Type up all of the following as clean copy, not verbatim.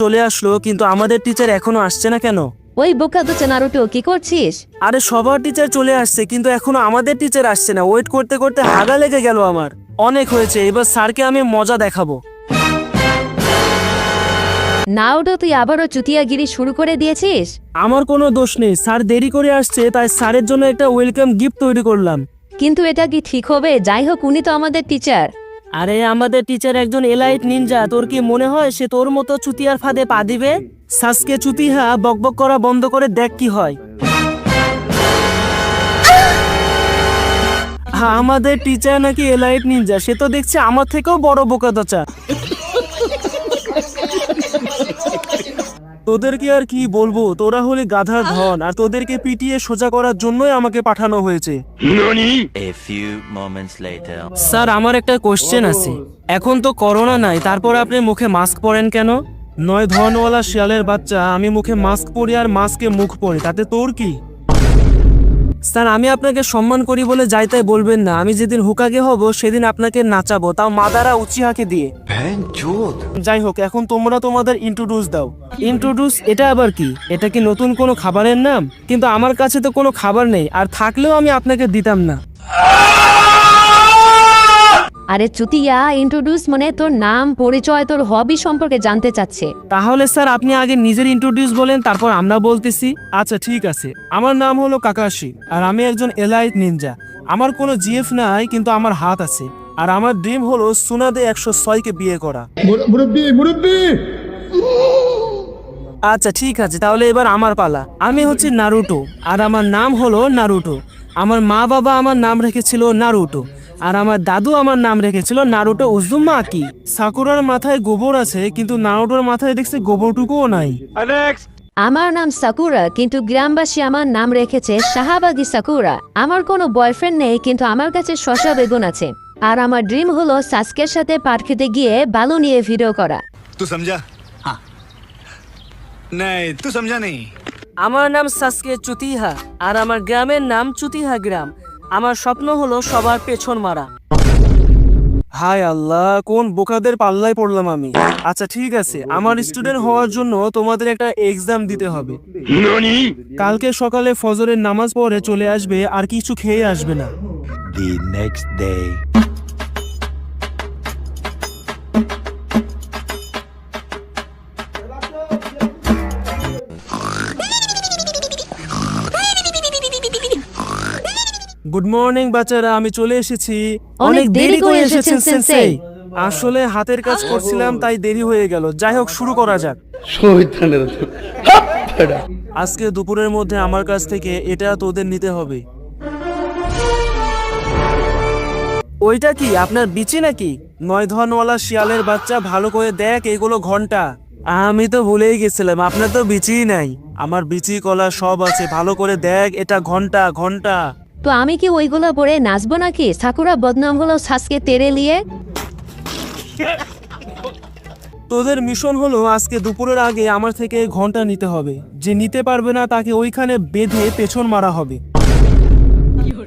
চলে আসলো, কিন্তু আমাদের টিচার এখনো আসছে না কেন? ওই বোকাদোচা নারুটো, কি করছিস? আরে সবার টিচার চলে আসছে, কিন্তু এখনো আমাদের টিচার আসছে না। ওয়েট করতে করতে হাগা লেগে গেল আমার। অনেক হয়েছে, এবার স্যারকে আমি মজা দেখাবো। নারুটো, তুই আবারও চুতিয়াগিরি শুরু করে দিয়েছিস? আমার কোনো দোষ নেই, স্যার দেরি করে আসছে, তাই স্যারের জন্য একটা ওয়েলকাম গিফট তৈরি করলাম। কিন্তু এটা কি ঠিক হবে? যাই হোক, উনি তো আমাদের টিচার। আরে আমাদের টিচার একজন এলাইট নিনজা, তোর কি মনে হয় সে তোর মতো চুতিয়ার ফাঁদে পা দিবে? সাসকে চুতিহা, বকবক করা বন্ধ করে দেখ কি হয়। হ্যাঁ, আমাদের টিচার নাকি এলাইট নিনজা, সে তো দেখছি আমার থেকেও বড় বোকাদোচা। তোদেরকে আর কি বলবো, তোরা হলে গাধার ধন, আর তোদেরকে পিটিয়ে সোজা করার জন্যই আমাকে পাঠানো হয়েছে। A few moments later. Sir, আমার একটা কোশ্চেন আছে। এখন তো করোনা নাই, তারপর আপনি মুখে মাস্ক পরেন কেন? নয় ধনওয়ালা শিয়ালের বাচ্চা, আমি মুখে মাস্ক পরি আর মাস্কে মুখ পরি, তাতে তোর কি? স্যার, আমি আপনাকে সম্মান করি বলে যাই তাই বলবেন না। আমি যেদিন হুকাগে হব সেদিন আপনাকে নাচাবো, তাও মাদারা উচিহাকে দিয়ে। যাই হোক, এখন তোমরা তোমাদের ইন্ট্রোডিউস দাও। ইন্ট্রোডিউস? এটা আবার কি? এটা কি নতুন কোনো খাবারের নাম? কিন্তু আমার কাছে তো কোনো খাবার নেই, আর থাকলেও আমি আপনাকে দিতাম না। আরে চুতিয়া, ইন্ট্রোডিউস মানে তোর নাম, পরিচয়, তোর হবি সম্পর্কে জানতে চাচ্ছে। তাহলে স্যার আপনি আগে নিজের ইন্ট্রোডিউস বলেন, তারপর আমরা বলতেছি। আচ্ছা ঠিক আছে, আমার নাম হলো কাকাশি, আর আমি একজন এলাইট নিনজা। আমার কোনো জিএফ নাই, কিন্তু আমার হাত আছে। আর আমার ড্রিম হলো সুনাদে 106কে বিয়ে করা। আচ্ছা ঠিক আছে, তাহলে এবার আমার পালা। আমি হচ্ছে নারুটো, আর আমার নাম হলো নারুটো। আমার মা বাবা আমার নাম রেখেছিল নারুটো, আর আমার দাদু আমার নাম রেখেছিল নারুটো উজুমাকি। সাকুরার মাথায় গোবর আছে, কিন্তু নারুটোর মাথায় দেখছে গোবরটুকুও নাই। আমার নাম সাকুরা, কিন্তু গ্রামবাসী আমার নাম রেখেছে শাহাবাগি সাকুরা। আমার কোনো বয়ফ্রেন্ড নেই, কিন্তু আমার কাছে শসা বেগুন আছে। আর আমার ড্রিম হলো সাসকের সাথে পাট খেতে গিয়ে বালু নিয়ে ভিডিও করা। तू समझा? हाँ नहीं, तू समझा नहीं। আমার নাম সাসকে চুতিহা, আর আমার গ্রামের নাম চুতিহা গ্রাম। আমার স্বপ্ন হলো সবার পেছন মারা। হায় আল্লাহ, কোন বোকাদের পাল্লায় পড়লাম আমি। আচ্ছা ঠিক আছে, আমার স্টুডেন্ট হওয়ার জন্য তোমাদের একটা এক্সাম দিতে হবে। কালকে সকালে ফজরের নামাজ পড়ে চলে আসবে, আর কিছু খেয়ে আসবে না। The next day. Good morning বাচ্চারা, আমি চলে এসেছি। অনেক দেরি করে এসেছেন সেন্সেই। আসলে হাতের কাজ করছিলাম, তাই দেরি হয়ে গেল। যাই হোক, শুরু করা যাক। আজকে দুপুরের মধ্যে আমার কাছ থেকে এটা তোদের নিতে হবে। ওইটা কি আপনার বিচি নাকি? নয় ধনওয়ালা শিয়ালের বাচ্চা, ভালো করে দেখ, এগুলো ঘন্টা। আমি তো ভুলেই গেছিলাম, আপনার তো বিচিই নাই। আমার বিচি কলা সব আছে, ভালো করে দেখ, এটা ঘন্টা ঘন্টা। তো আমি কি ওইগুলো পরে নাচবো নাকি? সাকুরা বদনাম হলো সাসকে তেরে লিয়ে। তোদের মিশন হলো আজকে দুপুরের আগে আমার থেকে ঘন্টা নিতে হবে। যে নিতে পারবে না তাকে ওইখানে বেঁধে পেছন মারা হবে।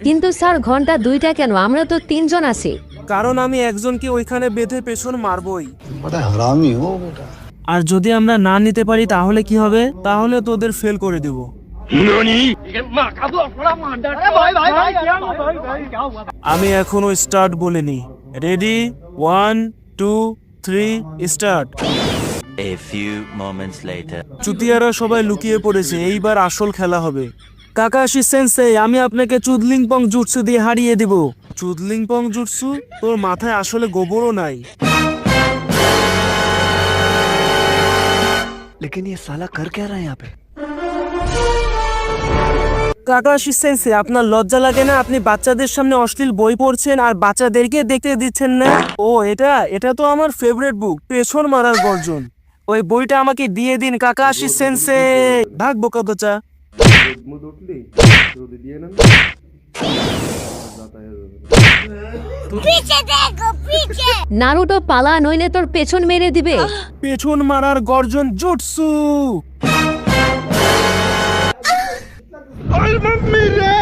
কিন্তু স্যার, ঘন্টা দুইটা কেন? আমরা তো 3 জন আছি। কারণ আমি একজনকে ওইখানে বেঁধে পেছন মারবই। बड़ा हरामी हो बेटा। আর যদি আমরা না নিতে পারি তাহলে কি হবে? তাহলে তোদের ফেল করে দেব। আমি এখনো স্টার্ট বলিনি। Ready? 1 2 3 start. A few moments later. চুতিয়ারা সবাই লুকিয়ে পড়েছে, এইবার আসল খেলা হবে। কাকাশি সেন্সেই, আমি আপনাকে চুদলিংপং জুটসু দিয়ে হারিয়ে দিব। চুদলিংপং জুটসু? তোর মাথায় আসলে গোবরও নাই। लेकिन ये साला कर क्या रहा है यहाँ पे? কাকাশি সেন্সে, আপনার লজ্জা লাগে না? আপনি বাচ্চাদের সামনে অশ্লীল বই পড়ছেন আর বাচ্চাদেরকে দেখতে দিচ্ছেন না। ও এটা তো আমার ফেভারিট বুক, পেছন মারার গর্জন। ওই বইটা আমাকে দিয়ে দিন কাকাশি সেন্সে। ভাগ বোকাদোচা। নারুটো পালা, নইলে তোর পেছন মেরে দিবে। পেছন মারার গর্জন জুটসু। मम्मी रे